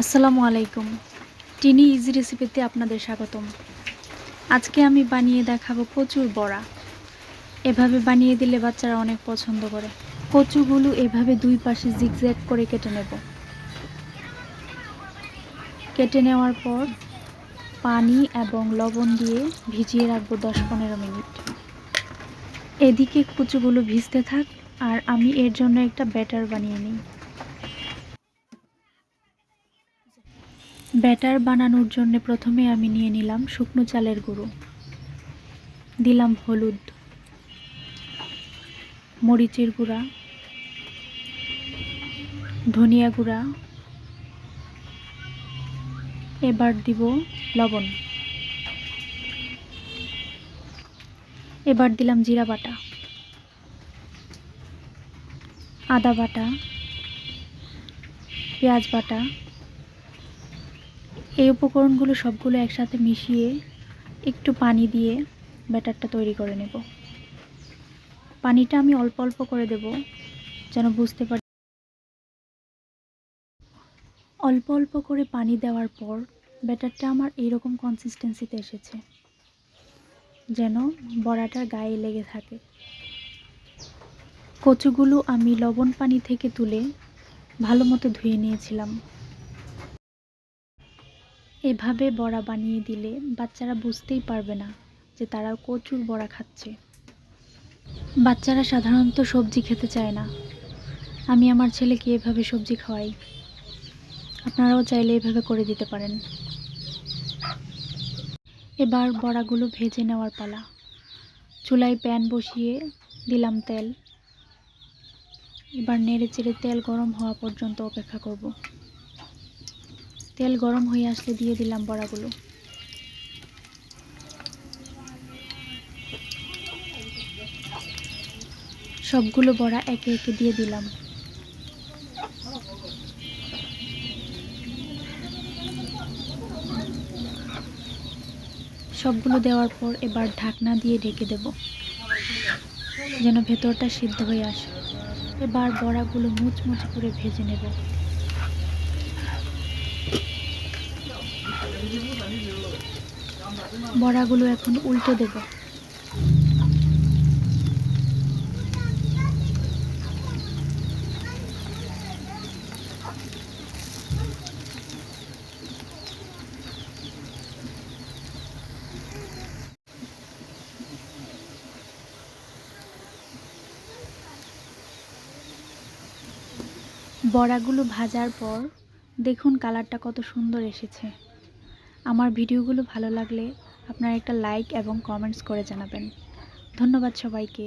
আসসালামু আলাইকুম। টিনি ইজি রেসিপিতে আপনাদের স্বাগতম। আজকে আমি বানিয়ে দেখাবো কচুর বড়া। এভাবে বানিয়ে দিলে বাচ্চারা অনেক পছন্দ করে। কচুগুলো এভাবে দুই পাশে জিগজ্যাগ করে কেটে নেব। কেটে নেওয়ার পর পানি এবং লবণ দিয়ে ভিজিয়ে রাখবো 10-15 মিনিট। এদিকে কচুগুলো ভিজতে থাক আর আমি এর জন্য একটা ব্যাটার বানিয়ে নিই। ব্যাটার বানানোর জন্য প্রথমে আমি নিয়ে নিলাম শুকনো চালের গুঁড়ো, দিলাম হলুদ, মরিচের গুঁড়া, ধনিয়া গুঁড়া, এবার দিব লবণ, এবার দিলাম জিরা বাটা, আদা বাটা, পেঁয়াজ বাটা। এই উপকরণগুলো সবগুলো একসাথে মিশিয়ে একটু পানি দিয়ে ব্যাটারটা তৈরি করে নেব। পানিটা আমি অল্প অল্প করে দেব যেন বুঝতে পারি। অল্প অল্প করে পানি দেওয়ার পর ব্যাটারটা আমার এইরকম কনসিস্টেন্সিতে এসেছে, যেন বড়াটার গায়ে লেগে থাকে। কচুগুলো আমি লবণ পানি থেকে তুলে ভালো মতো ধুয়ে নিয়েছিলাম। এভাবে বড়া বানিয়ে দিলে বাচ্চারা বুঝতেই পারবে না যে তারা কচুর বড়া খাচ্ছে। বাচ্চারা সাধারণত সবজি খেতে চায় না। আমি আমার ছেলেকে এভাবে সবজি খাওয়াই। আপনারাও চাইলে এভাবে করে দিতে পারেন। এবার বড়াগুলো ভেজে নেওয়ার পালা। চুলায় প্যান বসিয়ে দিলাম তেল। এবার নেড়ে চেড়ে তেল গরম হওয়া পর্যন্ত অপেক্ষা করব। তেল গরম হয়ে আসলে দিয়ে দিলাম বড়াগুলো। সবগুলো বড়া একে একে দিয়ে দিলাম। সবগুলো দেওয়ার পর এবার ঢাকনা দিয়ে ঢেকে দেব যেন ভেতরটা সিদ্ধ হয়ে আসে। এবার বড়াগুলো মুচমুচে করে ভেজে নেব। বড়াগুলো এখন উল্টে দেব। বড়াগুলো ভাজার পর দেখুন কালারটা কত সুন্দর এসেছে। আমার ভিডিওগুলো ভালো লাগলে আপনারা একটা লাইক এবং কমেন্টস করে জানাবেন। ধন্যবাদ সবাইকে।